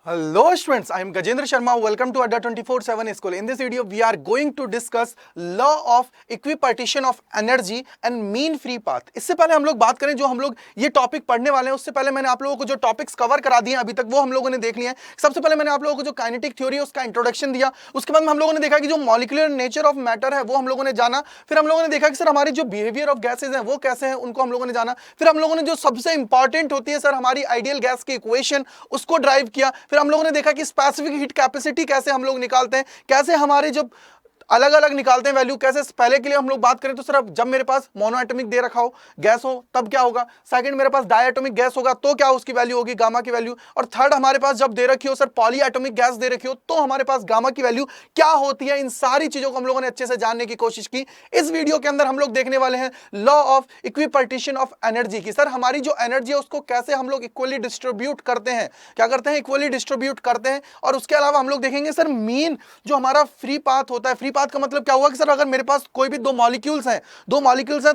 Hello students, I am Gajendra Sharma. Welcome to Adda 24/7 School. In this video, we are going to discuss law of equipartition of energy and mean free path. इससे पहले हम लोग बात करें, जो हम लोग ये टॉपिक पढ़ने वाले हैं, उससे पहले मैंने आप लोगों को जो टॉपिक्स कवर करा दिए हैं अभी तक, वो हम लोगों ने देख लिए हैं। सबसे पहले मैंने आप लोगों को जो काइनेटिक थ्योरी है उसका इंट्रोडक्शन दिया। उसके बाद में हम लोगों ने देखा कि जो मॉलिक्यूलर नेचर ऑफ मैटर है वो हम लोगों ने जाना। फिर हम लोगों ने देखा कि सर हमारी जो बिहेवियर ऑफ गैसेज हैं वो कैसे हैं, उनको हम लोगों ने जाना। फिर हम लोगों ने जो सबसे इंपॉर्टेंट होती है सर हमारी आइडियल गैस की इक्वेशन, उसको ड्राइव किया। फिर हम लोगों ने देखा कि स्पेसिफिक हीट कैपेसिटी कैसे हम लोग निकालते हैं, कैसे हमारे जो अलग अलग निकालते हैं वैल्यू कैसे। पहले के लिए हम लोग बात करें तो सर जब मेरे पास मोनोएटॉमिक दे रखा हो गैस हो तब क्या होगा। सेकंड मेरे पास डायएटॉमिक गैस होगा तो क्या उसकी वैल्यू होगी, गामा की वैल्यू। और थर्ड हमारे पास जब दे रखी हो सर पॉलीएटॉमिक गैस दे रखी हो तो हमारे पास गामा की वैल्यू क्या होती है। इन सारी चीजों को हम लोगों ने अच्छे से जानने की कोशिश की। इस वीडियो के अंदर हम लोग देखने वाले हैं law of equipartition of energy की। सर हमारी जो एनर्जी है उसको कैसे हम लोग इक्वली डिस्ट्रीब्यूट करते हैं, क्या करते हैं, इक्वली डिस्ट्रीब्यूट करते हैं। और उसके अलावा हम लोग देखेंगे सर मीन जो हमारा फ्री पाथ होता है। फ्री पाथ का मतलब क्या हुआ कि सर अगर मेरे पास कोई भी दो मॉलिक्यूल्स हैं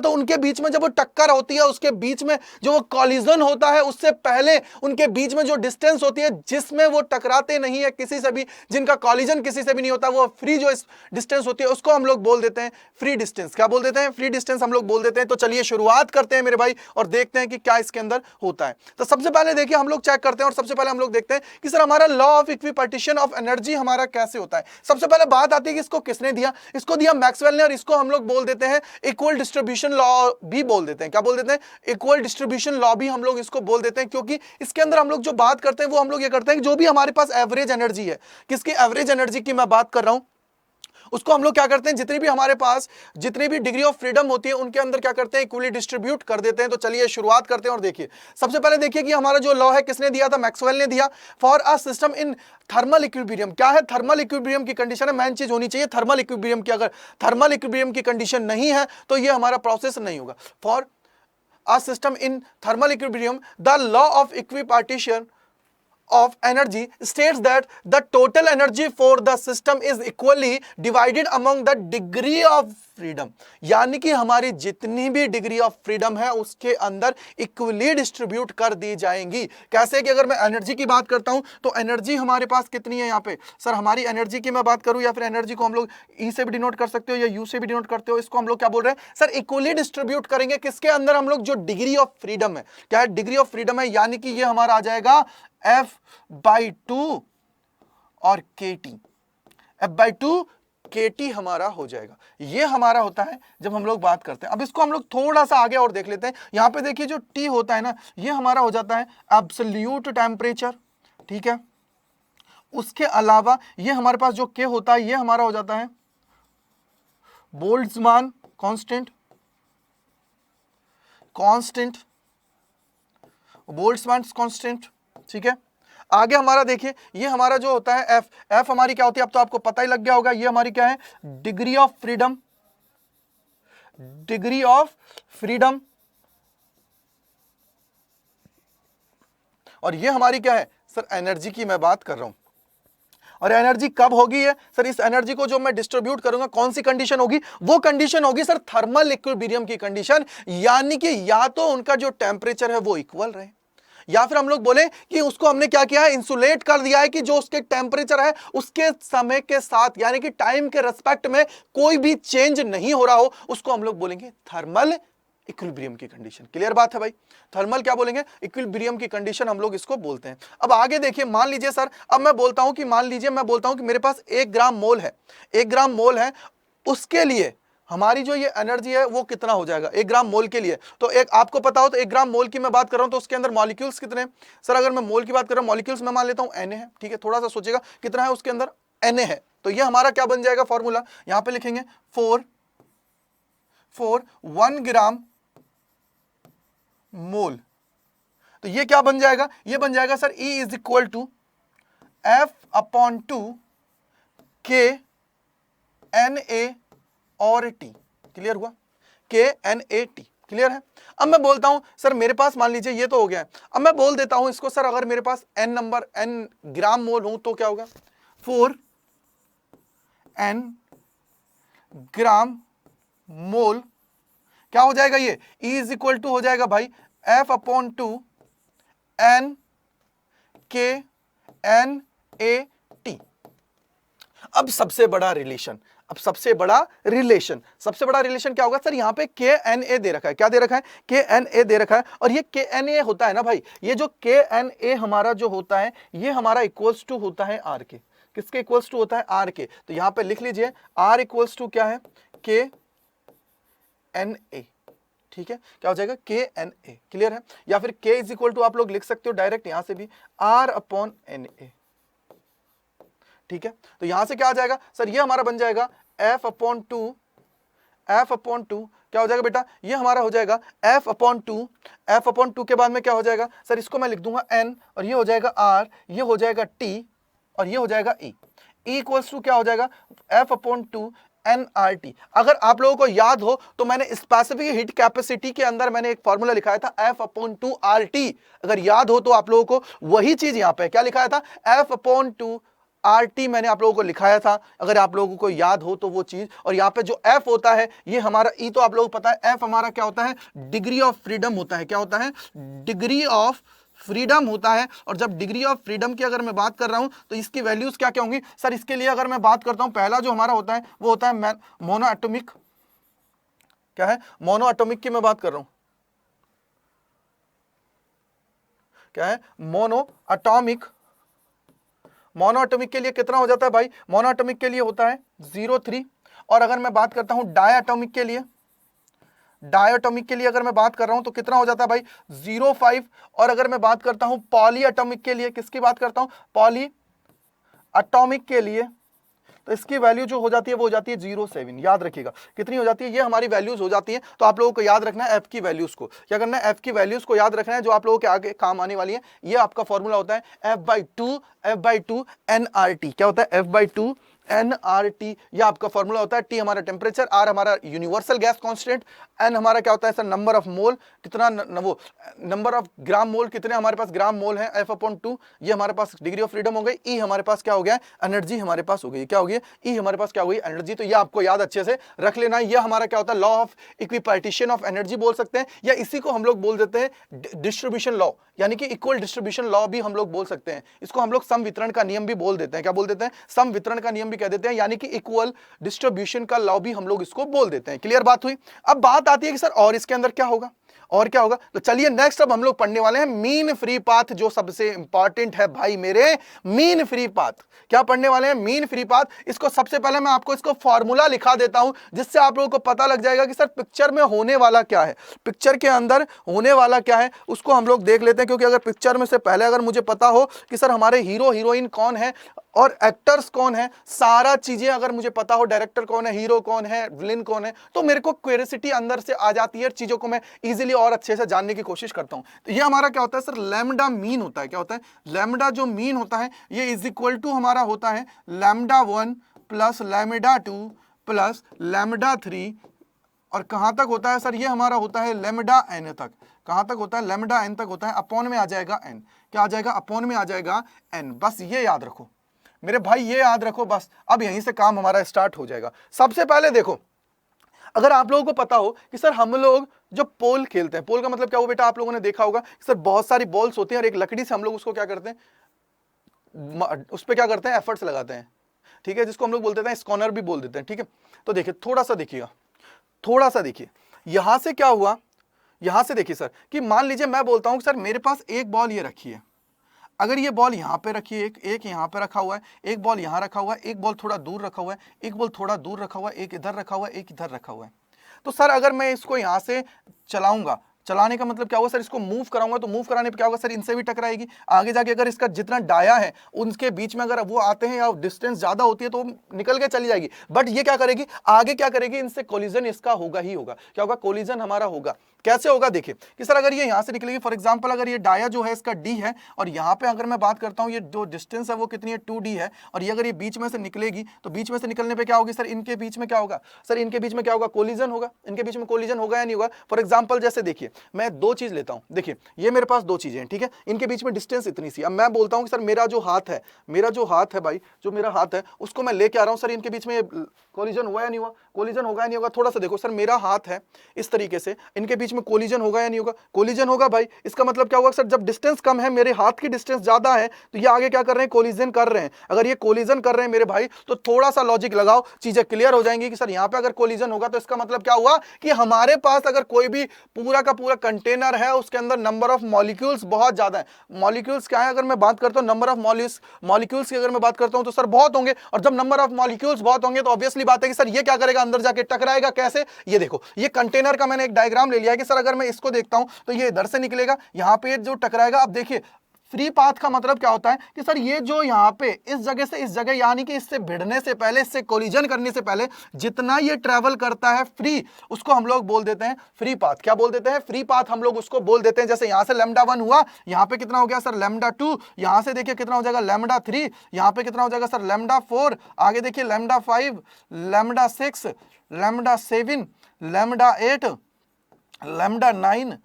तो उनके बीच में जब वो टक्कर होती है, उसके बीच में जो वो कॉलिजन होता है, उससे पहले उनके बीच में जो डिस्टेंस होती है जिसमें वो टकराते नहीं है किसी से भी, जिनका कॉलिजन किसी से भी नहीं होता, वो फ्री जो डिस्टेंस होती है उसको हम लोग बोल देते हैं फ्री डिस्टेंस। क्या बोल देते हैं, फ्री डिस्टेंस हम लोग बोल देते हैं। तो चलिए शुरुआत करते हैं मेरे भाई और देखते हैं कि क्या इसके अंदर होता है। तो सबसे पहले देखिए हम लोग चेक करते हैं और सबसे पहले हम लोग देखते हैं कि सर हमारा law of equipartition of energy हमारा कैसे होता है। सबसे पहले बात आती है कि इसको किसने दिया, इसको दिया मैक्सवेल ने, और इसको हम लोग बोल देते हैं इक्वल डिस्ट्रीब्यूशन लॉ भी बोल देते हैं। क्या बोल देते हैं, इक्वल डिस्ट्रीब्यूशन लॉ भी हम लोग इसको बोल देते हैं। क्योंकि इसके अंदर हम लोग जो बात करते हैं वो हम लोग ये करते हैं कि जो भी हमारे पास एवरेज एनर्जी है, किसकी एवरेज एनर्जी की मैं बात कर रहा हूं, उसको हम लोग क्या करते हैं, जितनी भी हमारे पास जितनी भी डिग्री ऑफ फ्रीडम होती है उनके अंदर क्या करते हैं, इक्वली डिस्ट्रीब्यूट कर देते हैं। तो चलिए शुरुआत करते हैं और देखिए सबसे पहले देखिए कि हमारा जो लॉ है किसने दिया था, मैक्सवेल ने दिया। For a system in thermal equilibrium, क्या है, थर्मल इक्विलिब्रियम की कंडीशन है, मेन चीज होनी चाहिए थर्मल इक्विलिब्रियम की। अगर थर्मल इक्विलिब्रियम की कंडीशन नहीं है तो ये हमारा प्रोसेस नहीं होगा। For a system in thermal equilibrium the law of equipartition of energy states that the total energy for the system is equally divided among the degree of freedom। यानी कि हमारी जितनी भी डिग्री ऑफ फ्रीडम है उसके अंदर equally distribute कर दी जाएंगी। कैसे कि अगर मैं एनर्जी की बात करता हूं तो एनर्जी हमारे पास कितनी है, यहां पे सर हमारी एनर्जी की मैं बात करूं या फिर एनर्जी को हम लोग ई से भी डिनोट कर सकते हो या यू से भी डिनोट करते हो, इसको हम लोग क्या बोल रहे हैं सर, इक्वली डिस्ट्रीब्यूट करेंगे किसके अंदर, हम लोग जो डिग्री ऑफ फ्रीडम है। क्या है, डिग्री ऑफ फ्रीडम है, यानी कि ये हमारा आ जाएगा F/2 और KT, F/2 KT हमारा हो जाएगा। ये हमारा होता है जब हम लोग बात करते हैं। अब इसको हम लोग थोड़ा सा आगे और देख लेते हैं। यहां पे देखिए जो T होता है ना, ये हमारा हो जाता है एब्सोल्यूट टेम्परेचर, ठीक है। उसके अलावा ये हमारे पास जो K होता है ये हमारा हो जाता है बोल्ट्जमान कांस्टेंट, बोल्ट्जमान कांस्टेंट, ठीक है। आगे हमारा देखिए ये हमारा जो होता है एफ हमारी क्या होती है, अब तो आपको पता ही लग गया होगा, ये हमारी क्या है, degree of freedom, degree of freedom. और ये हमारी क्या है सर, एनर्जी की मैं बात कर रहा हूं। और एनर्जी कब होगी है सर, इस एनर्जी को जो मैं डिस्ट्रीब्यूट करूंगा कौन सी कंडीशन होगी, वो कंडीशन होगी सर थर्मल इक्विलिब्रियम की कंडीशन। यानी कि या तो उनका जो टेम्परेचर है वो इक्वल रहे, या फिर हम लोग बोले कि उसको हमने क्या किया है, इंसुलेट कर दिया है कि जो उसके टेम्परेचर है उसके समय के साथ यानी कि टाइम के रेस्पेक्ट में कोई भी चेंज नहीं हो रहा हो, उसको हम लोग बोलेंगे थर्मल इक्विलिब्रियम की कंडीशन। क्लियर बात है भाई, थर्मल क्या बोलेंगे, इक्विलिब्रियम की कंडीशन हम लोग इसको बोलते हैं। अब आगे देखिए, मान लीजिए सर, अब मैं बोलता हूं कि मान लीजिए मैं बोलता हूं कि मेरे पास 1 ग्राम मोल है, 1 ग्राम मोल है, उसके लिए हमारी जो ये एनर्जी है वो कितना हो जाएगा 1 ग्राम मोल के लिए। तो एक आपको पता हो तो 1 ग्राम मोल की मैं बात कर रहा हूं तो उसके अंदर मॉलिक्यूल्स कितने हैं सर, अगर मैं मोल की बात कर रहा हूं मॉलिक्यूल्स मैं मान लेता हूं Na है, ठीक है। थोड़ा सा सोचिएगा कितना है उसके अंदर, Na है। तो ये हमारा क्या बन जाएगा फॉर्मूला, यहां पे लिखेंगे 1 ग्राम मोल। तो ये क्या बन जाएगा, ये बन जाएगा sir E is equal to F/2 K Na और T। क्लियर हुआ, KNAT, क्लियर है। अब मैं बोलता हूं सर मेरे पास मान लीजिए ये तो हो गया है, अब मैं बोल देता हूं इसको सर, अगर मेरे पास n ग्राम मोल हो तो क्या होगा, 4n ग्राम मोल। क्या हो जाएगा ये, E इज इक्वल टू हो जाएगा भाई F/2 N K NaT। अब सबसे बड़ा रिलेशन, सबसे बड़ा रिलेशन क्या होगा सर? यहां पे KNa दे रखा है, क्या दे रखा है? KNa दे रखा है। और ये KNa होता है ना भाई, ये जो KNa हमारा जो होता है, ये हमारा इक्वल्स टू होता है R के। किसके इक्वल्स टू होता है? R के। तो यहां पे लिख लीजिए R इक्वल्स टू क्या है? KNa। ठीक है, क्या हो जाएगा? KNa। क्लियर है? या फिर K इज इक्वल टू आप लोग लिख सकते हो डायरेक्ट यहां से भी R/Na। ठीक है, तो यहां से क्या आ जाएगा सर? ये हमारा बन जाएगा F/2 क्या हो जाएगा बेटा? ये हमारा हो जाएगा F/2 के बाद में क्या हो जाएगा सर? इसको मैं लिख दूंगा N, और ये हो जाएगा R, ये हो जाएगा T, और ये हो जाएगा E। इक्वल्स टू क्या हो जाएगा? F/2 nRT। अगर आप लोगों को याद हो तो मैंने स्पेसिफिक हीट कैपेसिटी के अंदर मैंने एक फॉर्मूला लिखाया था F/2 RT। अगर याद हो तो आप लोगों को वही चीज यहां पे क्या लिखाया था? F/2 RT मैंने आप लोगों को लिखाया था, अगर आप लोगों को याद हो तो वो चीज। और यहाँ पे जो F होता है, ये हमारा E तो आप लोगों को पता है, F हमारा क्या होता है? डिग्री ऑफ फ्रीडम होता है। क्या होता है? डिग्री ऑफ फ्रीडम होता है। और जब डिग्री ऑफ फ्रीडम की अगर मैं बात कर रहा हूं तो इसकी वैल्यूज क्या क्या होंगी सर? इसके लिए अगर मैं बात करता हूं, पहला जो हमारा होता है वो होता है मोनो एटॉमिक। क्या है? मोनो एटॉमिक की मैं बात कर रहा हूं। क्या है? मोनो एटॉमिक के लिए कितना हो जाता है भाई? मोनो एटॉमिक के लिए होता है 0.3। और अगर मैं बात करता हूं डायटोमिक के लिए, अगर मैं बात कर रहा हूं तो कितना हो जाता है भाई? 0.5। और अगर मैं बात करता हूं पॉली एटॉमिक के लिए, किसकी बात करता हूं? पॉली एटॉमिक के लिए, तो इसकी वैल्यू जो हो जाती है वो हो जाती है 0.7। याद रखिएगा कितनी हो जाती है? ये हमारी वैल्यूज हो जाती है। तो आप लोगों को याद रखना है एफ की वैल्यूज को। क्या करना है? एफ की वैल्यूज को याद रखना है, जो आप लोगों के आगे काम आने वाली है। ये आपका फॉर्मूला होता है F/2 nRT। क्या होता है? F/2 nRT। ये आपका फॉर्मूला होता है। T हमारा टेम्परेचर, R हमारा यूनिवर्सल गैस कांस्टेंट, N हमारा क्या होता है सर? नंबर ऑफ मोल, कितना वो नंबर ऑफ ग्राम मोल, कितने हमारे पास ग्राम मोल है? F/2। ये हमारे पास डिग्री ऑफ फ्रीडम हो गई। E हमारे पास क्या हो गया? एनर्जी हमारे पास हो गई। क्या हो गई? E हमारे पास क्या हो गई? एनर्जी। तो ये आपको याद अच्छे से रख लेना। ये हमारा क्या होता है? Law of equipartition of energy बोल सकते हैं, या इसी को हम लोग बोल देते हैं डिस्ट्रीब्यूशन लॉ, यानी कि इक्वल डिस्ट्रीब्यूशन लॉ भी हम लोग बोल सकते हैं। इसको हम लोग सम वितरण का नियम भी बोल देते हैं। क्या बोल देते हैं? सम वितरण का नियम भी कह देते हैं, यानी कि इक्वल डिस्ट्रीब्यूशन का लॉ भी हम लोग इसको बोल देते हैं। क्लियर बात हुई? अब बात आती है कि सर और इसके अंदर क्या होगा, और क्या होगा? तो चलिए नेक्स्ट अब हम लोग पढ़ने वाले हैं मीन फ्री पाथ, जो सबसे इंपॉर्टेंट है भाई मेरे। मीन फ्री पाथ क्या पढ़ने वाले हैं? Mean free path. इसको सबसे पहले मैं आपको इसको फॉर्मूला लिखा देता हूं, जिससे आप लोगों को पता लग जाएगा कि सर पिक्चर में होने वाला क्या है, पिक्चर के अंदर होने वाला क्या है, उसको हम लोग देख लेते हैं। क्योंकि अगर पिक्चर में से पहले अगर मुझे पता हो कि सर हमारे हीरो हीरोइन कौन है और एक्टर्स कौन है, सारा चीजें अगर मुझे पता हो, डायरेक्टर कौन है, हीरो कौन है, विलेन कौन है, तो मेरे को क्यूरियोसिटी अंदर से आ जाती है, चीजों को मैं इजीली और अच्छे से जानने की कोशिश करता हूं। तो ये हमारा क्या होता है सर? लैम्डा मीन होता है। क्या होता है? लैम्डा जो मीन होता है, ये इज इक्वल टू हमारा होता है λ1 प्लस λ2 प्लस λ3। और कहां तक होता है सर? ये हमारा होता है λn तक। कहां तक होता है? λn तक होता है। अपॉन में आ जाएगा n। क्या आ जाएगा? अपॉन में आ जाएगा n। बस ये याद रखो मेरे भाई, ये याद रखो बस। अब यहीं से काम हमारा स्टार्ट हो जाएगा। सबसे पहले देखो, अगर आप लोगों को पता हो कि सर हम लोग जो पोल खेलते हैं, पोल का मतलब क्या हो बेटा? आप लोगों ने देखा होगा कि सर बहुत सारी बॉल्स होती हैं और एक लकड़ी से हम लोग उसको क्या करते हैं, उस पर क्या करते हैं? एफर्ट्स लगाते हैं। ठीक है, जिसको हम लोग बोलते हैं स्कॉनर भी बोल देते हैं। ठीक है, तो देखिए थोड़ा सा देखिएगा, थोड़ा सा देखिए यहां से क्या हुआ। यहां से देखिए सर कि मान लीजिए मैं बोलता हूं कि सर मेरे पास एक बॉल ये रखी है, अगर ये बॉल यहाँ पे रखी है, एक यहाँ पे रखा हुआ है, एक बॉल यहाँ रखा हुआ है, एक बॉल थोड़ा दूर रखा हुआ है, एक बॉल थोड़ा दूर रखा हुआ है, एक इधर रखा हुआ है, एक इधर रखा हुआ है। तो सर अगर मैं इसको यहाँ से चलाऊंगा, चलाने का मतलब क्या होगा सर? इसको मूव कराऊंगा तो मूव कराने पे क्या होगा सर? इनसे भी टकराएगी। आगे जाके अगर इसका जितना डाया है उनके बीच में अगर वो आते हैं या डिस्टेंस ज्यादा होती है तो निकल के चली जाएगी। बट ये क्या करेगी? आगे क्या करेगी? इनसे कोलिजन इसका होगा ही होगा। क्या होगा? कोलिजन हमारा होगा। कैसे होगा? देखिए कि सर अगर ये यहां से निकलेगी, फॉर एग्जांपल अगर ये डाया जो है इसका d है, और यहाँ पे अगर मैं बात करता हूँ ये जो डिस्टेंस है वो कितनी है? 2d है। और ये अगर ये बीच में से निकलेगी तो बीच में से निकलने पे क्या होगी सर? इनके बीच में क्या होगा सर? इनके बीच में क्या होगा? कोलिजन होगा। इनके बीच में कोलिजन होगा या नहीं होगा? फॉर एग्जांपल जैसे देखिए मैं दो चीज लेता हूं, देखिए ये मेरे पास दो चीजें हैं, ठीक है, इनके बीच में डिस्टेंस इतनी सी, अब मैं बोलता हूं कि सर मेरा जो हाथ है भाई, जो मेरा हाथ है उसको मैं लेके आ रहा हूं, सर इनके बीच में कोलिजन हुआ या नहीं हुआ, कोलिजन होगा या नहीं होगा, थोड़ा सा देखो सर मेरा हाथ है इस तरीके से, इनके बीच में कोलिजन होगा या नहीं होगा, कोलिजन होगा भाई, इसका मतलब क्या होगा सर, जब डिस्टेंस कम है, मेरे हाथ की डिस्टेंस ज्यादा है, तो ये आगे क्या कर रहे हैं, कोलिजन कर रहे हैं। अगर ये कोलिजन कर रहे हैं मेरे भाई, तो थोड़ा सा लॉजिक लगाओ, चीजें क्लियर हो जाएंगी कि सर यहां पे अगर कोलिजन होगा तो इसका मतलब क्या हुआ कि हमारे पास अगर कोई भी पूरा का पूरा कंटेनर है, उसके अंदर नंबर ऑफ मॉलिक्यूल्स बहुत ज्यादा है। मॉलिक्यूल्स क्या है, अगर मैं बात करता हूं नंबर ऑफ मॉलिक्यूल्स की अगर मैं बात करता हूं तो सर बहुत होंगे, और जब नंबर ऑफ मॉलिक्यूल्स बहुत होंगे तो ऑब्वियसली बात है कि सर ये क्या करेगा, अंदर जाके टकराएगा। कैसे, ये देखो, ये कंटेनर का मैंने एक डायग्राम ले लिया है कि सर अगर मैं इसको देखता हूं तो ये इधर से निकलेगा, यहां पे जो टकराएगा। अब देखिए फ्री पाथ का मतलब क्या होता है कि सर ये जो यहां पे इस जगह से इस जगह, यानी कि इससे भिड़ने से पहले, इससे कोलिजन करने से पहले जितना ये ट्रेवल करता है फ्री, उसको हम लोग बोल देते हैं फ्री पाथ। क्या बोल देते हैं, फ्री पाथ हम लोग उसको बोल देते हैं। जैसे यहां से लैम्डा 1 हुआ, यहां पे कितना हो गया सर लैम्डा 2, यहां से देखिए कितना हो जाएगा लैम्डा 3, यहां पे कितना हो जाएगा सर लैम्डा 4, आगे देखिए lambda 5, lambda 6, lambda 7, lambda 8, lambda 9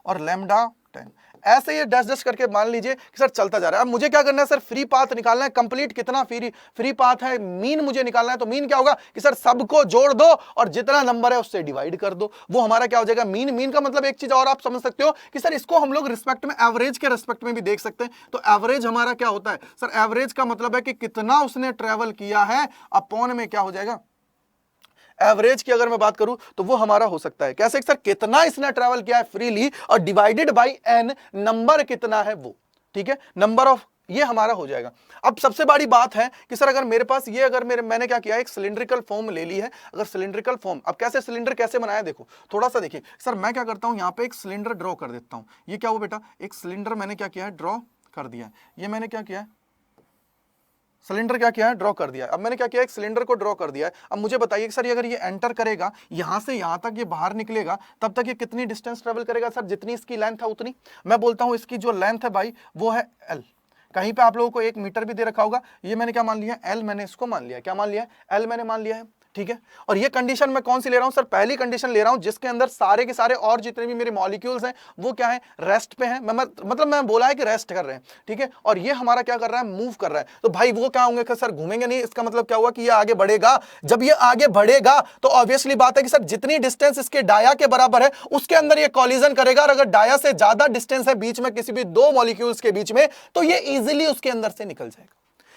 और लैम्डा 10। ऐसे ये डैश डैश करके मान लीजिए कि सर चलता जा रहा है। अब मुझे क्या करना है सर, फ्री पाथ निकालना है, कंप्लीट कितना फ्री पाथ है, मीन मुझे निकालना है। तो मीन क्या होगा कि सर सबको जोड़ दो और जितना नंबर है उससे डिवाइड कर दो, वो हमारा क्या हो जाएगा मीन। मीन का मतलब एक चीज और आप समझ सकते हो कि सर इसको हम लोग रिस्पेक्ट में, एवरेज के रिस्पेक्ट में भी देख सकते हैं। तो एवरेज हमारा क्या होता है सर, एवरेज का मतलब है कि कितना उसने ट्रेवल किया है अपॉन में क्या हो जाएगा, एवरेज की अगर मैं बात करूं तो वो हमारा हो सकता है कैसे सर, कितना इसने ट्रैवल किया है फ्रीली और डिवाइडेड बाय एन, नंबर कितना है वो, ठीक है, नंबर ऑफ, ये हमारा हो जाएगा। अब सबसे बड़ी बात है कि सर अगर मेरे पास ये, अगर मैंने क्या किया, एक सिलिंड्रिकल फॉर्म ले ली है। अगर सिलिंड्रिकल फॉर्म, अब कैसे सिलेंडर कैसे बनाया देखो, थोड़ा सा देखिए सर, मैं क्या करता हूं यहां पे एक सिलेंडर ड्रॉ कर देता हूं। ये क्या हुआ बेटा, एक सिलेंडर मैंने क्या किया है, ड्रॉ कर दिया है। ये मैंने क्या किया है, सिलेंडर क्या किया है, ड्रॉ कर दिया है। अब मैंने क्या किया, एक सिलेंडर को ड्रॉ कर दिया है। अब मुझे बताइए कि सर अगर ये एंटर करेगा, यहां से यहां तक ये बाहर निकलेगा, तब तक ये कितनी डिस्टेंस ट्रेवल करेगा सर, जितनी इसकी लेंथ है उतनी। मैं बोलता हूं इसकी जो लेंथ है भाई वो है एल। कहीं पे आप लोगों को 1 मीटर भी दे रखा होगा, ये मैंने क्या मान लिया, एल मैंने इसको मान लिया। क्या मान लिया, एल मैंने मान लिया है, ठीक है। और ये कंडीशन मैं कौन सी ले रहा हूं सर, पहली कंडीशन ले रहा हूं जिसके अंदर सारे के सारे और जितने भी मेरे मॉलिक्यूल्स हैं वो क्या है, रेस्ट पे हैं। मतलब मैं बोला है कि रेस्ट कर रहे हैं, ठीक है। और ये हमारा क्या कर रहा है, मूव कर रहा है। तो भाई वो क्या होंगे सर, घूमेंगे नहीं। इसका मतलब क्या हुआ कि ये आगे बढ़ेगा। जब ये आगे बढ़ेगा तो ऑब्वियसली बात है कि सर जितनी डिस्टेंस इसके डाया के बराबर है उसके अंदर ये कॉलिजन करेगा। और अगर डाया से ज्यादा डिस्टेंस है बीच में किसी भी दो मॉलिक्यूल्स के बीच में, तो ये इजीली उसके अंदर से निकल जाएगा।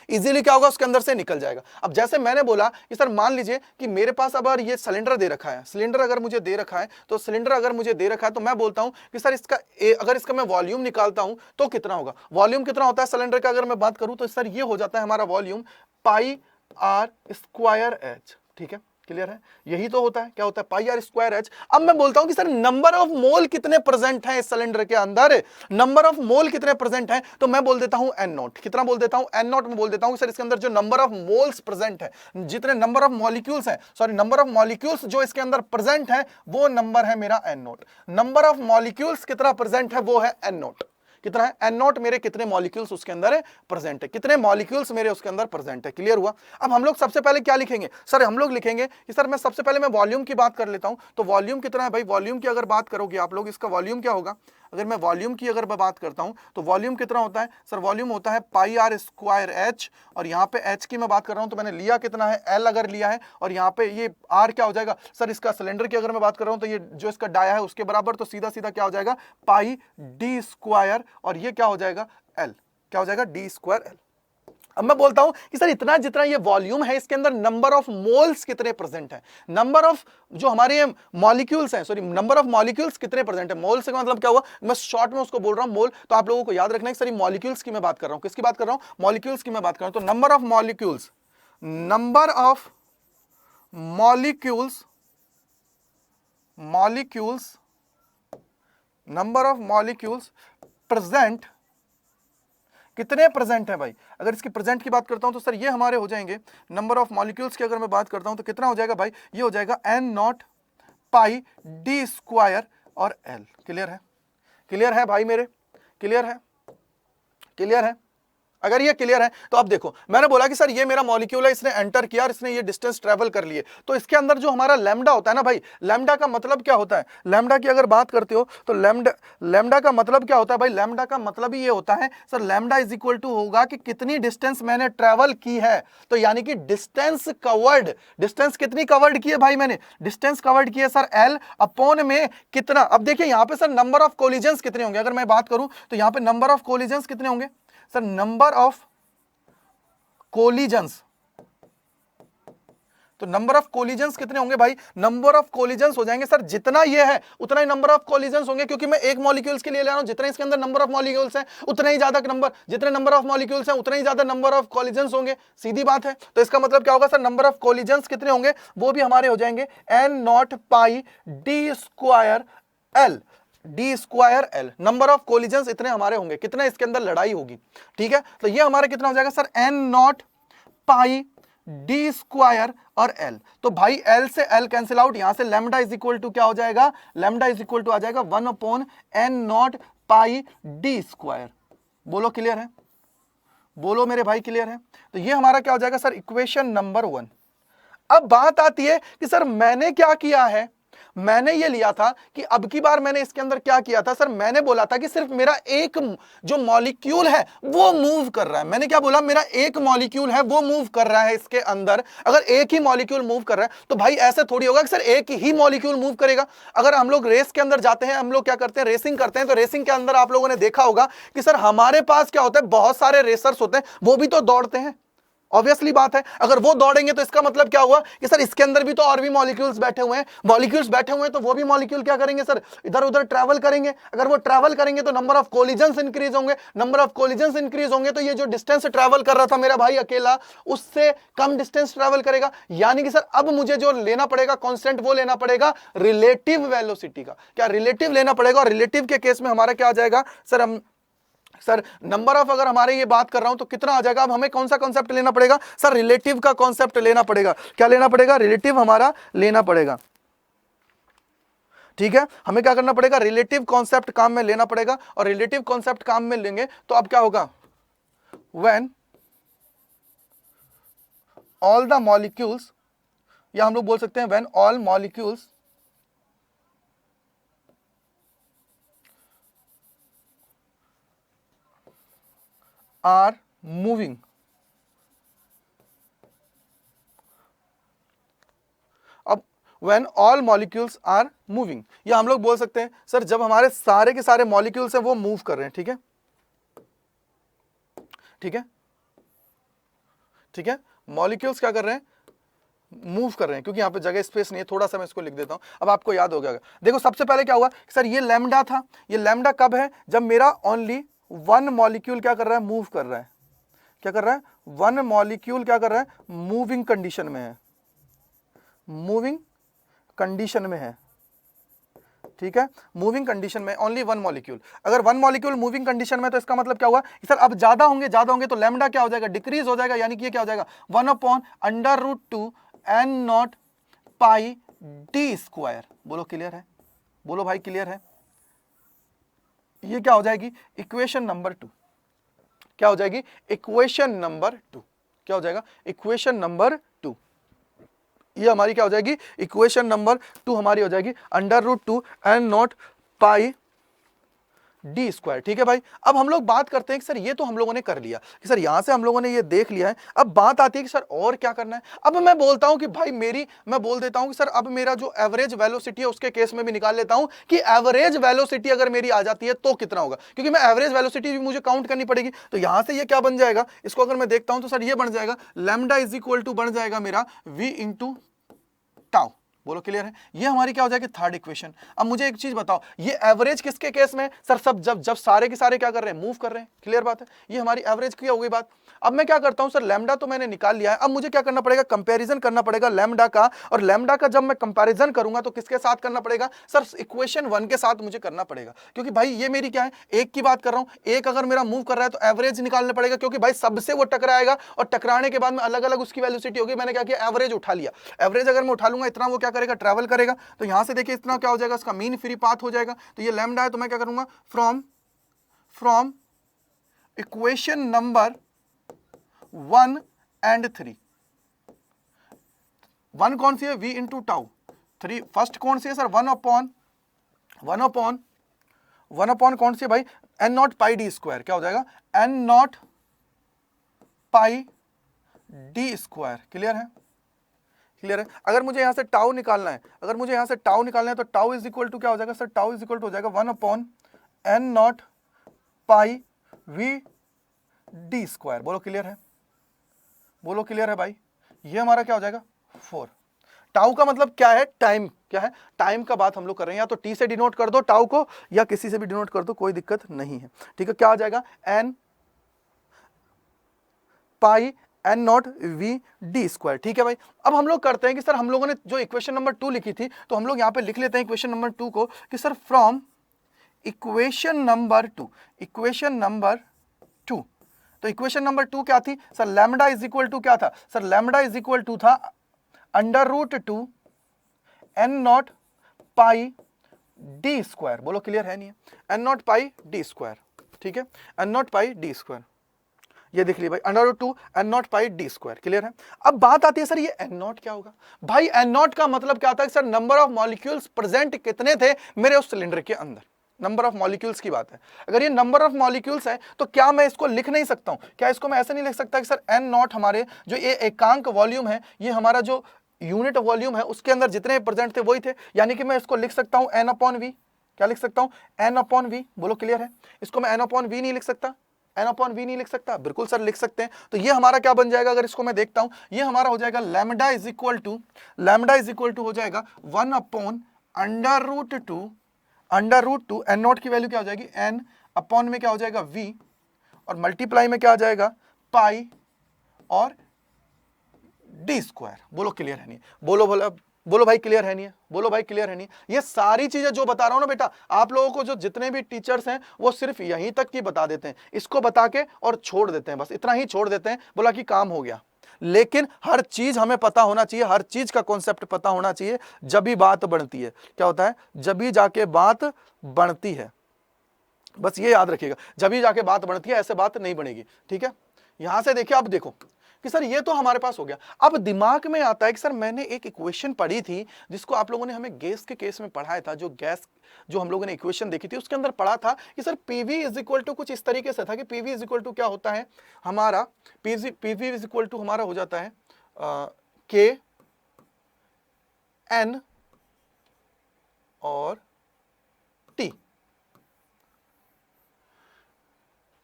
इजीली क्या होगा, उसके अंदर से निकल जाएगा। अब जैसे मैंने बोला कि सर मान लीजिए कि मेरे पास अब ये सिलेंडर दे रखा है, सिलेंडर अगर मुझे दे रखा है, तो सिलेंडर अगर मुझे दे रखा है तो मैं बोलता हूं कि सर इसका अगर इसका मैं वॉल्यूम निकालता हूं तो कितना होगा, वॉल्यूम कितना होता है सिलेंडर का अगर मैं बात करूं तो सर ये हो जाता है हमारा volume pi r square h, ठीक है, क्लियर है। यही तो होता है, क्या होता है, पाई आर स्क्वायर एच। अब मैं बोलता हूं कि सर नंबर ऑफ मोल कितने प्रेजेंट हैं इस सिलेंडर के अंदर, नंबर ऑफ मोल कितने प्रेजेंट हैं, तो मैं बोल देता हूं एन नॉट। कितना बोल देता हूं, एन नॉट में बोल देता हूं कि सर इसके अंदर जो नंबर ऑफ मोल्स प्रेजेंट है, जितने नंबर ऑफ मॉलिक्यूल्स हैं, सॉरी नंबर ऑफ मॉलिक्यूल्स जो इसके अंदर प्रेजेंट है वो नंबर है मेरा n naught. Number of molecules कितना प्रेजेंट है वो है एन नॉट। कितना है, एन नॉट, मेरे कितने मॉलिक्यूल्स उसके अंदर है प्रेजेंट है, कितने मॉलिक्यूल्स मेरे उसके अंदर प्रेजेंट है, क्लियर हुआ। अब हम लोग सबसे पहले क्या लिखेंगे सर, हम लोग लिखेंगे कि सर मैं सबसे पहले मैं वॉल्यूम की बात कर लेता हूं। तो वॉल्यूम कितना है भाई, वॉल्यूम की अगर बात करोगे आप लोग, इसका वॉल्यूम क्या होगा, अगर मैं वॉल्यूम की अगर मैं बात करता हूं तो वॉल्यूम कितना होता है सर, वॉल्यूम होता है पाई आर स्क्वायर एच। और यहां पे एच की मैं बात कर रहा हूं तो मैंने लिया कितना है, एल अगर लिया है, और यहां पे ये आर क्या हो जाएगा सर, इसका सिलेंडर की अगर मैं बात कर रहा हूं तो ये जो इसका डाया है उसके बराबर, तो सीधा सीधा क्या हो जाएगा पाई डी स्क्वायर, और ये क्या हो जाएगा एल, क्या हो जाएगा डी स्क्वायर एल। अब मैं बोलता हूं कि सर इतना जितना ये वॉल्यूम है इसके अंदर नंबर ऑफ मोल्स कितने प्रेजेंट है, नंबर ऑफ जो हमारे मॉलिक्यूल्स हैं, सॉरी नंबर ऑफ मॉलिक्यूल्स कितने प्रेजेंट है। मोल्स का मतलब क्या हुआ, मैं शॉर्ट में उसको बोल रहा हूं मोल। तो आप लोगों को याद रखना है कि सर मॉलिक्यूल्स की मैं बात कर रहा हूं, किसकी बात कर रहा हूं, मॉलिक्यूल्स की मैं बात कर रहा हूं। तो number of molecules, number of molecules, molecules, number of molecules present, कितने प्रेजेंट है भाई। अगर इसकी प्रेजेंट की बात करता हूं तो सर ये हमारे हो जाएंगे नंबर ऑफ मॉलिक्यूल्स की अगर मैं बात करता हूं तो कितना हो जाएगा भाई, ये हो जाएगा n naught pi d square और एल। क्लियर है, क्लियर है भाई मेरे, क्लियर है, क्लियर है। अगर ये क्लियर है तो अब देखो, मैंने बोला कि सर ये मेरा मॉलिक्यूल है, इसने एंटर किया और इसने ये डिस्टेंस ट्रेवल कर लिए, तो इसके अंदर जो हमारा लैम्डा होता है ना भाई, लैम्डा का मतलब क्या होता है, लैम्डा की अगर बात करते हो तो लैम्डा का मतलब क्या होता है भाई, लैम्डा का मतलब ही ये होता है sir, lambda is equal to होगा कि कितनी डिस्टेंस मैंने ट्रेवल की है, तो यानी कि डिस्टेंस कवर्ड, डिस्टेंस कितनी कवर्ड की है भाई मैंने, डिस्टेंस कवर्ड की है सर एल अपॉन में कितना। अब देखिए यहां पे सर नंबर ऑफ कोलिजन्स कितने होंगे, अगर मैं बात करूं तो यहां पे नंबर ऑफ कोलिजन्स कितने होंगे सर, नंबर ऑफ कोलिजन्स, तो नंबर ऑफ कोलिजन्स कितने होंगे भाई, नंबर ऑफ कोलिजन्स हो जाएंगे सर, जितना ये है उतना ही नंबर ऑफ कोलिजन्स होंगे, क्योंकि मैं एक मॉलिक्यूल्स के लिए ले रहा हूं, जितने इसके अंदर नंबर ऑफ मॉलिक्यूल्स हैं उतने ही ज्यादा नंबर, जितने नंबर ऑफ मॉलिक्यूल्स हैं उतने ही ज्यादा नंबर ऑफ कोलिजन्स होंगे, सीधी बात है। तो इसका मतलब क्या होगा सर, नंबर ऑफ कोलिजन्स कितने होंगे, वो भी हमारे हो जाएंगे n naught pi d square L, D square L, number of collisions इतने हमारे होंगे, कितना इसके अंदर लड़ाई होगी, ठीक है। तो ये हमारा कितना हो जाएगा sir, n naught pi d square और एल, तो भाई एल से एल कैंसिल आउट, यहां से लैम्डा इज इक्वल टू क्या हो जाएगा, लैम्डा इज इक्वल टू आ जाएगा 1 upon n naught pi d square. बोलो क्लियर है, बोलो मेरे भाई क्लियर है। तो ये हमारा क्या हो जाएगा सर, इक्वेशन नंबर 1। अब बात आती है कि सर मैंने क्या किया है, मैंने ये लिया था कि अब की बार मैंने इसके अंदर क्या किया था सर, मैंने बोला था कि सिर्फ मेरा एक जो मॉलिक्यूल है वो मूव कर रहा है, मैंने क्या बोला, मेरा एक मॉलिक्यूल है वो मूव कर रहा है इसके अंदर। अगर एक ही मॉलिक्यूल मूव कर रहा है तो भाई ऐसे थोड़ी होगा कि सर एक ही मॉलिक्यूल मूव करेगा। अगर हम लोग रेस के अंदर जाते हैं, हम लोग क्या करते हैं, रेसिंग करते हैं, तो रेसिंग के अंदर आप लोगों ने देखा होगा कि सर हमारे पास क्या होता है, बहुत सारे रेसर्स होते हैं, वो भी तो दौड़ते हैं, ऑब्वियसली बात है। अगर वो दौड़ेंगे तो इसका मतलब क्या हुआ कि सर इसके अंदर भी तो और भी मॉलिक्यूल्स बैठे हुए हैं, मॉलिक्यूल्स बैठे हुए हैं, तो वो भी मॉलिक्यूल क्या करेंगे सर, इधर उधर ट्रैवल करेंगे। अगर वो ट्रैवल करेंगे तो नंबर ऑफ कोलिजन्स इंक्रीज होंगे, नंबर ऑफ कोलिजन्स इंक्रीज होंगे तो ये जो डिस्टेंस ट्रैवल कर रहा था मेरा भाई अकेला, उससे कम डिस्टेंस ट्रैवल करेगा। यानी कि सर अब मुझे जो लेना पड़ेगा कांस्टेंट, वो लेना पड़ेगा रिलेटिव वेलोसिटी का, क्या रिलेटिव लेना पड़ेगा। और रिलेटिव के केस में हमारा क्या आ जाएगा सर, हम सर नंबर ऑफ, अगर हमारे ये बात कर रहा हूं तो कितना आ जाएगा, अब हमें कौन सा कॉन्सेप्ट लेना पड़ेगा सर, रिलेटिव का कॉन्सेप्ट लेना पड़ेगा। क्या लेना पड़ेगा, रिलेटिव हमारा लेना पड़ेगा, ठीक है। हमें क्या करना पड़ेगा, रिलेटिव कॉन्सेप्ट काम में लेना पड़ेगा। और रिलेटिव कॉन्सेप्ट काम में लेंगे तो अब क्या होगा, व्हेन ऑल द मॉलिक्यूल्स, या हम लोग बोल सकते हैं when all molecules are moving, अब when all molecules are moving, या हम लोग बोल सकते हैं सर जब हमारे सारे के सारे मॉलिक्यूल्स हैं वो मूव कर रहे हैं, ठीक है, ठीक है, ठीक है, मॉलिक्यूल्स क्या कर रहे हैं, मूव कर रहे हैं, क्योंकि यहां पे जगह स्पेस नहीं है, थोड़ा सा मैं इसको लिख देता हूं, अब आपको याद हो गया। देखो सबसे पहले क्या हुआ सर, ये लैम्डा था, ये लैम्डा कब है, जब मेरा ओनली वन मॉलिक्यूल क्या कर रहा है, मूव कर रहा है, क्या कर रहा है, वन मॉलिक्यूल क्या कर रहा है, मूविंग कंडीशन में है, मूविंग कंडीशन में है, ठीक है, मूविंग कंडीशन में ओनली वन मॉलिक्यूल। अगर वन मॉलिक्यूल मूविंग कंडीशन में तो इसका मतलब क्या हुआ कि सर अब ज्यादा होंगे तो लैम्डा क्या हो जाएगा, डिक्रीज हो जाएगा, यानी कि ये क्या हो जाएगा 1/√2 n naught pi d square. बोलो क्लियर है, बोलो भाई क्लियर है। ये क्या हो जाएगी, इक्वेशन नंबर 2, क्या हो जाएगी, इक्वेशन नंबर 2, क्या हो जाएगा, इक्वेशन नंबर 2, ये हमारी क्या हो जाएगी, इक्वेशन नंबर 2 हमारी हो जाएगी √2 n naught pi d square, ठीक है भाई। अब हम लोग बात करते हैं कि सर ये तो हम लोगों ने कर लिया कि सर यहां से हम लोगों ने ये देख लिया है, अब बात आती है कि सर और क्या करना है। अब मैं बोलता हूं कि भाई मैं बोल देता हूं कि सर अब मेरा जो एवरेज वेलोसिटी है उसके केस में भी निकाल लेता हूं कि एवरेज वेलोसिटी अगर मेरी आ जाती है तो कितना होगा, क्योंकि मैं एवरेज वेलोसिटी भी मुझे काउंट करनी पड़ेगी। तो यहां से ये क्या बन जाएगा, इसको अगर मैं देखता हूं तो सर ये बन जाएगा लैम्डा इज इक्वल टू बन जाएगा मेरा v इंटू टाउ। बोलो क्लियर है, ये हमारी क्या हो जाएगी थर्ड इक्वेशन। अब मुझे एक चीज बताओ, ये एवरेज किसके केस में, सर सब जब सारे के सारे क्या कर रहे हैं, मूव कर रहे हैं, क्लियर बात है, ये हमारी एवरेज की हो गई बात। अब मैं क्या करता हूं सर, लैम्डा तो मैंने निकाल लिया है, अब मुझे क्या करना पड़ेगा, कंपैरिजन करना पड़ेगा लैम्डा का। और लैम्डा का जब मैं कंपैरिजन करूंगा तो किसके साथ करना पड़ेगा सर, इक्वेशन 1 के साथ मुझे करना पड़ेगा, क्योंकि भाई ये मेरी क्या है, एक की बात कर रहा हूं, एक अगर मेरा मूव कर रहा है तो एवरेज निकालना पड़ेगा, क्योंकि भाई सबसे वो टकराएगा और टकराने के बाद में अलग अलग उसकी वेलोसिटी होगी। मैंने क्या किया, एवरेज उठा लिया, एवरेज अगर मैं उठा लूंगा इतना वो क्या करेगा, ट्रैवल करेगा। तो यहां से देखिए इतना क्या हो जाएगा, इसका मीन फ्री पाथ हो जाएगा। तो ये लैम्डा है, तो मैं क्या करूंगा, फ्रॉम इक्वेशन नंबर 1 and 3। 1 कौन सी है, v इंटू टाउ। 3 फर्स्ट कौन सी है सर, 1 अपॉन कौन सी है भाई, n naught pi d square. क्या हो जाएगा, n naught pi d square. Clear है, क्लियर है। अगर मुझे यहां से टाउ निकालना है, तो टाउ इज इक्वल टू क्या हो जाएगा sir, tau is equal to हो जाएगा 1 upon n naught pi v d square. बोलो क्लियर है, बोलो क्लियर है भाई। ये हमारा क्या हो जाएगा 4। टाउ का मतलब क्या है, टाइम। क्या है, टाइम का बात हम लोग कर रहे हैं। या तो टी से डिनोट कर दो टाउ को, या किसी से भी डिनोट कर दो, कोई दिक्कत नहीं है। ठीक है, क्या आ जाएगा, n pi n naught v d square. ठीक है भाई। अब हम लोग करते हैं कि सर हम लोगों ने जो इक्वेशन नंबर 2 लिखी थी, तो हम लोग यहां पे लिख लेते हैं इक्वेशन नंबर 2 को कि सर फ्रॉम इक्वेशन नंबर 2, तो इक्वेशन नंबर 2 क्या थी sir, lambda is equal to क्या था sir, lambda is equal to था √2 n naught pi d square. बोलो क्लियर है नहीं है, n naught pi d square. ठीक है, n naught pi d square, ये देख लीजिए भाई, √2 n naught pi d square. Clear है। अब बात आती है सर ये n नॉट क्या होगा भाई, n नॉट का मतलब क्या था sir, number of molecules present कितने थे मेरे उस सिलेंडर के अंदर, नंबर ऑफ मॉलिक्यूल्स की बात है। अगर ये नंबर ऑफ मॉलिक्यूल्स है तो क्या मैं इसको लिख नहीं सकता हूं, क्या इसको मैं ऐसे नहीं लिख सकता कि सर n नॉट हमारे जो ये एकांक वॉल्यूम है, ये हमारा जो यूनिट वॉल्यूम है उसके अंदर जितने प्रेजेंट थे वही थे, यानी कि मैं इसको लिख सकता हूं n अपॉन वी। क्या लिख सकता हूं, n अपॉन वी। बोलो क्लियर है, इसको मैं n अपॉन वी नहीं लिख सकता, n अपॉन वी नहीं लिख सकता, बिल्कुल सर लिख सकते हैं। तो ये हमारा क्या बन जाएगा, अगर इसको मैं देखता हूं, ये हमारा हो जाएगा लैम्डा इज इक्वल टू हो जाएगा 1 अपॉन √2 n नॉट की वैल्यू क्या हो जाएगी, n अपॉन में क्या हो जाएगा v, और मल्टीप्लाई में क्या आ जाएगा पाई और डी स्क्वायर। बोलो क्लियर है नहीं, बोलो भाई क्लियर है नहीं है, बोलो भाई क्लियर है नहीं। ये सारी चीजें जो बता रहा हूं ना बेटा, आप लोगों को जो जितने भी टीचर्स हैं वो सिर्फ यहीं तक की बता देते हैं, इसको बता के और छोड़ देते हैं, बस इतना ही छोड़ देते हैं, बोला कि काम हो गया। लेकिन हर चीज हमें पता होना चाहिए, हर चीज का कॉन्सेप्ट पता होना चाहिए, जब भी बात बढ़ती है। क्या होता है, जब भी जाके बात बढ़ती है, बस ये याद रखिएगा, जब भी जाके बात बढ़ती है, ऐसे बात नहीं बढ़ेगी। ठीक है, यहां से देखिए, अब देखो कि सर ये तो हमारे पास हो गया। अब दिमाग में आता है कि सर मैंने एक इक्वेशन पढ़ी थी, जिसको आप लोगों ने हमें गैस के केस में पढ़ाया था, जो गैस जो हम लोगों ने इक्वेशन देखी थी उसके अंदर पढ़ा था कि sir PV is equal to कुछ इस तरीके से था कि पीवी इज इक्वल टू क्या होता है हमारा, पीवी इज इक्वल टू हमारा हो जाता है के एन और टी,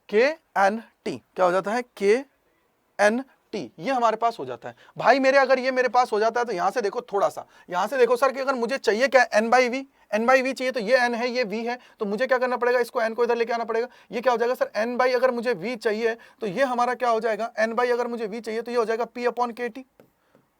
के एन टी क्या हो जाता है, के एन टी, ये हमारे पास हो जाता है भाई मेरे। अगर ये मेरे पास हो जाता है तो यहां से देखो, थोड़ा सा यहां से देखो सर कि अगर मुझे चाहिए क्या, एन बाई वी चाहिए, तो ये एन है ये वी है, तो मुझे क्या करना पड़ेगा, इसको एन को इधर लेके आना पड़ेगा। ये क्या हो जाएगा सर, एन बाई अगर मुझे वी चाहिए तो ये हमारा क्या हो जाएगा, एन बाई अगर मुझे वी चाहिए तो ये हो जाएगा पी अपॉन के टी।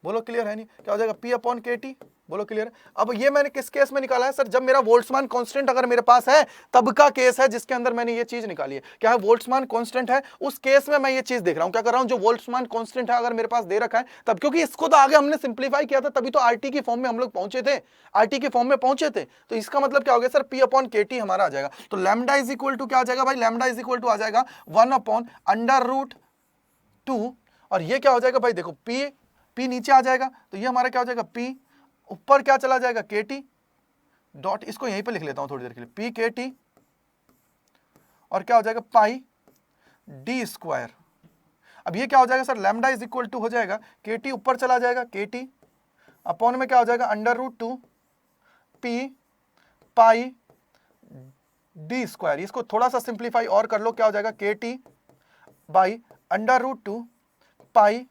बोलो क्लियर है नहीं, क्या हो जाएगा पी अपॉन के टी। बोलो क्लियर है। अब ये मैंने किस केस में निकाला है सर, जब मेरा वोल्ट्समान कांस्टेंट अगर मेरे पास है तब का केस है, जिसके अंदर मैंने ये चीज निकाली है। क्या है, वोल्ट्समान कांस्टेंट है, उस केस में मैं ये चीज देख रहा हूं। क्या कर रहा हूं, जो वोल्ट्समान कांस्टेंट है अगर मेरे पास दे रखा है तब, क्योंकि इसको तो आगे हमने सिंप्लीफाई किया था, तभी तो आरटी की फॉर्म में हम लोग पहुंचे थे, आरटी के फॉर्म में पहुंचे थे। तो इसका मतलब क्या हो गया सर, पी अपॉन के टी हमारा आ जाएगा। तो लैम्डा इज इक्वल टू क्या आ जाएगा भाई, लैम्डा इज इक्वल टू आ जाएगा 1 अपॉन √2, और ये क्या हो जाएगा भाई, देखो पी नीचे आ जाएगा तो ये हमारा क्या हो जाएगा, पी ऊपर क्या चला जाएगा, के टी डॉट, इसको यहीं पे लिख लेता हूं थोड़ी देर के लिए, पी के टी, और क्या हो जाएगा पाई डी स्क्वायर। अब ये क्या हो जाएगा sir, lambda is equal to हो जाएगा के टी ऊपर चला जाएगा, के टी अपॉन में क्या हो जाएगा √2 पी पाई डी स्क्वायर। इसको थोड़ा सा सिंप्लीफाई और कर लो, क्या हो जाएगा के टी बाई √2 पाई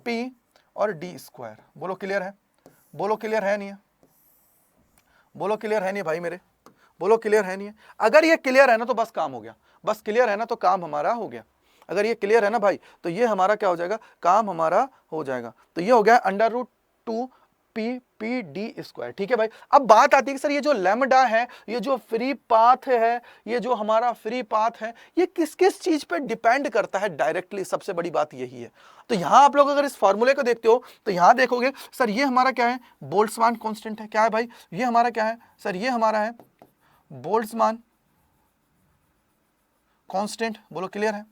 पी और डी स्क्वायर। बोलो क्लियर है, बोलो क्लियर है नहीं है, बोलो क्लियर है नहीं भाई मेरे, बोलो क्लियर है नहीं है। अगर ये क्लियर है ना तो बस काम हो गया, बस क्लियर है ना तो काम हमारा हो गया। अगर ये क्लियर है ना भाई तो ये हमारा क्या हो जाएगा, काम हमारा हो जाएगा। तो ये हो गया √2 पी पी डी स्क्वायर। ठीक है भाई। अब बात आती है कि सर ये जो लैम्डा है, ये जो फ्री पाथ है, ये जो हमारा फ्री पाथ है, ये किस किस चीज पे डिपेंड करता है डायरेक्टली, सबसे बड़ी बात यही है। तो यहां आप लोग अगर इस फॉर्मूले को देखते हो तो यहां देखोगे सर ये हमारा क्या है, बोल्ट्जमान कांस्टेंट है। क्या है भाई, ये हमारा क्या है सर, ये हमारा है बोल्ट्जमान कांस्टेंट। बोलो क्लियर है।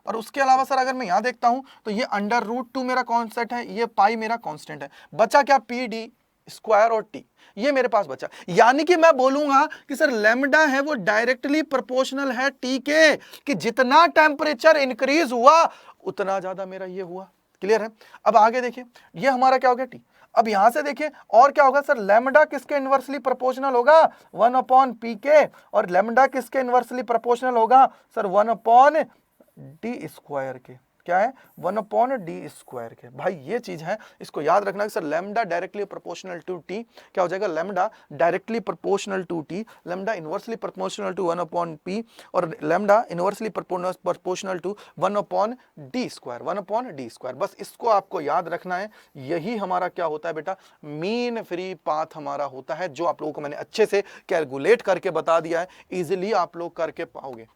और उसके अलावा सर अगर मैं यहाँ देखता हूं तो ये √2 मेरा कांस्टेंट है, ये पाई मेरा कांस्टेंट है, बचा क्या पी डी स्क्वायर और टी, ये मेरे पास बचा। यानी कि मैं बोलूंगा कि सर लैम्डा है वो डायरेक्टली प्रोपोर्शनल है टी के, कि जितना टेम्परेचर इंक्रीज हुआ उतना ज्यादा मेरा ये हुआ। क्लियर है? अब आगे देखिए, ये हमारा क्या हो गया टी। अब यहां से देखिए और क्या होगा सर, लैम्डा किसके इनवर्सली प्रोपोर्शनल होगा 1/p के, और लैम्डा किसके इनवर्सली प्रोपोर्शनल होगा सर 1/d² के। क्या है 1/d² के। भाई ये चीज है, इसको याद रखना कि sir lambda directly proportional to T क्या हो जाएगा, lambda directly proportional to T, lambda inversely proportional to 1/p और lambda inversely proportional to 1/d², 1/d²। बस इसको आपको याद रखना है। यही हमारा क्या होता है बेटा, मीन फ्री पाथ हमारा होता है, जो आप लोगों को मैंने अच्छे से कैलकुलेट करके बता दिया है, इजिली आप लोग करके पाओगे।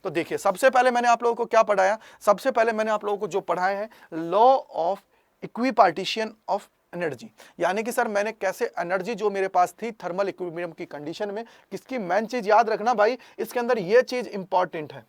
तो देखिए सबसे पहले मैंने आप लोगों को क्या पढ़ाया, सबसे पहले मैंने आप लोगों को जो पढ़ाया है law of equipartition of energy, यानी कि सर मैंने कैसे एनर्जी जो मेरे पास थी थर्मल इक्विलिब्रियम की कंडीशन में, किसकी मेन चीज याद रखना भाई, इसके अंदर ये चीज इंपॉर्टेंट है,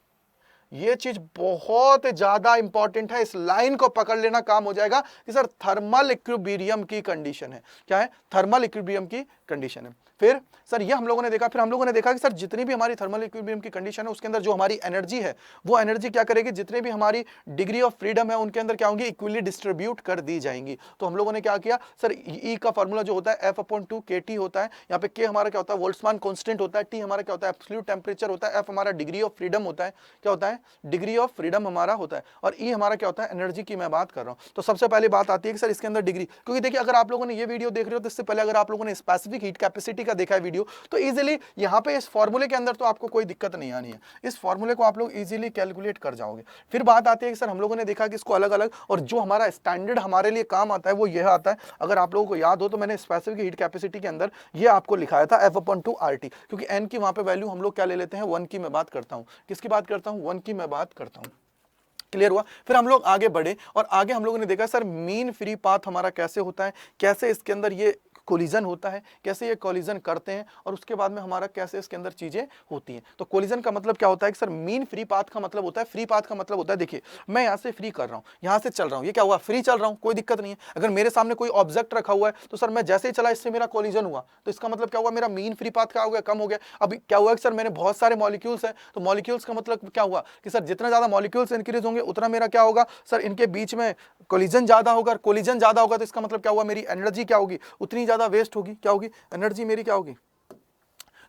ये चीज बहुत ज्यादा इंपॉर्टेंट है, इस लाइन को पकड़ लेना काम हो जाएगा कि सर थर्मल इक्विलिब्रियम की कंडीशन है। क्या है, थर्मल इक्विलिब्रियम की कंडीशन है। फिर सर ये हम लोगों ने देखा, फिर हम लोगों ने देखा कि सर जितनी भी हमारी थर्मल इक्विलिब्रियम की कंडीशन है उसके अंदर जो हमारी एनर्जी है वो एनर्जी क्या करेगी, जितने भी हमारी डिग्री ऑफ फ्रीडम है उनके अंदर क्या होंगी, इक्वली डिस्ट्रीब्यूट कर दी जाएंगी। तो हम लोगों ने क्या किया सर, ई का फॉर्मूला जो होता है F/2 kT होता है, यहाँ पे K हमारा क्या होता है बोल्ट्जमान कांस्टेंट होता है, T हमारा क्या होता है एब्सोल्यूट टेम्परेचर होता है, F हमारा डिग्री ऑफ फ्रीडम होता है, क्या होता है डिग्री ऑफ फ्रीडम हमारा होता है, और E हमारा क्या होता है एनर्जी की मैं बात कर रहा हूँ। तो सबसे पहले बात आती है कि सर इसके अंदर डिग्री, क्योंकि देखिए अगर आप लोगों ने ये वीडियो देख रहे हो तो इससे पहले अगर आप लोगों ने स्पेसिफिक हीट कैपेसिटी का देखा है वीडियो, तो इजीली यहाँ पे इस फॉर्मूले के अंदर तो आपको कोई दिक्कत नहीं आनी है, इस फॉर्मूले को आप लोग इजीली कैलकुलेट कर जाओगे। फिर बात आती है कि सर हम लोगों ने देखा कि इसको अलग अलग, और जो हमारा स्टैंडर्ड हमारे लिए काम आता है वो यह आता है, अगर आप लोगों को याद हो तो मैंने स्पेसिफिक हीट कैपेसिटी के अंदर ये आपको लिखाया था F/2 RT, क्योंकि n की वहां पे वैल्यू हम लोग क्या ले लेते हैं 1 की मैं बात करता हूं, किसकी बात करता हूं 1 की मैं बात करता हूं। क्लियर हुआ? फिर हम लोग आगे बढ़े और आगे हम लोगों ने देखा सर मीन फ्री पाथ हमारा कैसे होता है, कैसे इसके अंदर ये कोलिजन होता है, कैसे ये कोलिजन करते हैं, और उसके बाद में हमारा कैसे इसके अंदर चीजें होती हैं। तो कोलिजन का मतलब क्या होता है कि सर मीन फ्री पाथ का मतलब होता है, फ्री पाथ का मतलब होता है, देखिए मैं यहाँ से फ्री कर रहा हूँ, यहाँ से चल रहा हूँ, ये क्या हुआ फ्री चल रहा हूँ, कोई दिक्कत नहीं है। अगर मेरे सामने कोई ऑब्जेक्ट रखा हुआ है तो सर मैं जैसे ही चला इससे मेरा कोलिजन हुआ, तो इसका मतलब क्या हुआ, मेरा मीन फ्री पाथ क्या हो गया, कम हो गया। अब क्या हुआ कि सर मैंने बहुत सारे मॉलिक्यूल्स हैं, तो मॉलिक्यूल्स का मतलब क्या हुआ कि सर जितना ज्यादा मॉलिक्यूल्स इंक्रीज होंगे उतना मेरा क्या होगा सर, इनके बीच में कोलिजन ज्यादा होगा, कोलिजन ज्यादा होगा तो इसका मतलब क्या हुआ, मेरी एनर्जी क्या होगी उतनी ज्यादा वेस्ट होगी, क्या होगी एनर्जी मेरी क्या होगी।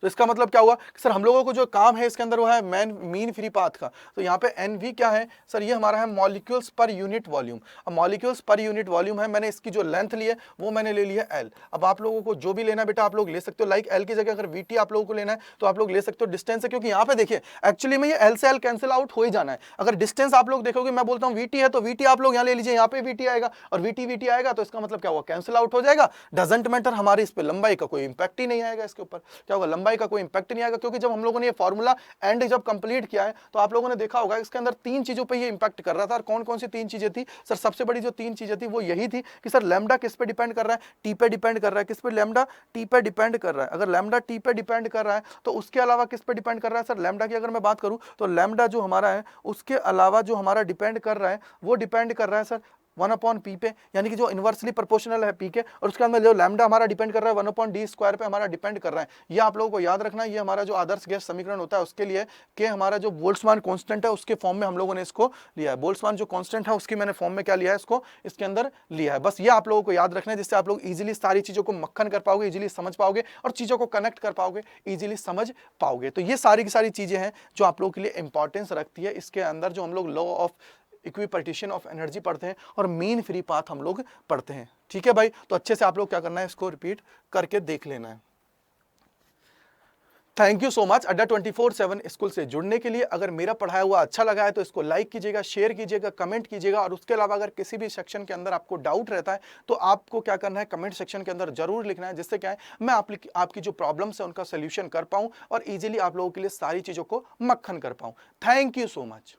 तो इसका मतलब क्या हुआ कि सर हम लोगों को जो काम है इसके अंदर वो है मीन फ्री पाथ का। तो यहाँ पे NV क्या है सर, ये हमारा है मॉलिक्यूल्स पर यूनिट वॉल्यूम। अब मॉलिक्यूल्स पर यूनिट वॉल्यूम है, मैंने इसकी जो लेंथ ली है वो मैंने ले लिया L। अब आप लोगों को जो भी लेना है बेटा आप लोग ले सकते हो, लाइक L की जगह अगर VT आप लोगों को लेना है तो आप लोग ले सकते हो, डिस्टेंस है, क्योंकि यहाँ पे देखिए एक्चुअली में ये L से L कैंसिल आउट हो ही जाना है। अगर डिस्टेंस आप लोग देखोगे, मैं बोलता हूँ VT है तो VT आप लोग यहाँ ले लीजिए, यहाँ पे VT आएगा और VT आएगा, तो इसका मतलब क्या हुआ कैंसिल आउट हो जाएगा, डजंट मैटर, हमारी इस पर लंबाई का कोई इंपैक्ट ही नहीं आएगा, इसके ऊपर क्या होगा लंबाई का कोई इंपैक्ट नहीं आएगा। क्योंकि जब हम लोगों ने ये फार्मूला एंड जब कंप्लीट किया है तो आप लोगों ने देखा होगा इसके अंदर तीन चीजों पे ये इंपैक्ट कर रहा था, और कौन कौन सी तीन चीजें थी सर, सबसे बड़ी जो तीन चीजें थी वो यही थी कि सर लैम्डा किस पे डिपेंड कर रहा है, टी पे डिपेंड कर रहा है, किस पे लैम्डा टी पे डिपेंड कर रहा है। अगर लैम्डा टी पे डिपेंड कर रहा है तो उसके अलावा किस पे डिपेंड कर रहा है सर, लैम्डा की अगर मैं बात करूं तो लैम्डा जो हमारा है उसके अलावा जो हमारा डिपेंड कर रहा है वो डिपेंड कर रहा है सर 1/p पे, यानी कि जो इनवर्सली प्रोपोर्शनल है p के, और उसके अंदर जो लैम्डा हमारा डिपेंड कर रहा है 1/d² पे हमारा डिपेंड कर रहा है। ये आप लोगों को याद रखना, ये हमारा जो आदर्श गैस समीकरण होता है उसके लिए कि हमारा जो बोल्ट्जमान कांस्टेंट है उसके फॉर्म में हम लोगों ने इसको लिया है, बोल्ट्जमान जो कांस्टेंट है उसकी मैंने फॉर्म में क्या लिया है, इसको इसके अंदर लिया है। बस ये आप लोगों को याद रखना है, जिससे आप लोग इजीली सारी चीजों को मक्खन कर पाओगे, इजीली समझ पाओगे और चीजों को कनेक्ट कर पाओगे, इजीली समझ पाओगे। तो ये सारी की सारी चीजें हैं जो आप लोगों के लिए इंपॉर्टेंस रखती है। इसके अंदर जो हम लोग law of equipartition of energy पढ़ते हैं और मीन फ्री पाथ हम लोग पढ़ते हैं। ठीक है भाई, तो अच्छे से आप लोग क्या करना है, इसको रिपीट करके देख लेना है। थैंक यू सो मच अड्डा 24/7 स्कूल से जुड़ने के लिए। अगर मेरा पढ़ाया हुआ अच्छा लगा है तो इसको लाइक कीजिएगा, शेयर कीजिएगा, कमेंट कीजिएगा, और उसके अलावा अगर किसी भी सेक्शन के अंदर आपको डाउट रहता है तो आपको क्या करना है, कमेंट सेक्शन के अंदर जरूर लिखना है, जिससे क्या है मैं आपकी जो प्रॉब्लम्स है उनका सोल्यूशन कर पाऊं और इजीली आप लोगों के लिए सारी चीजों को मक्खन कर पाऊं। Thank you so much.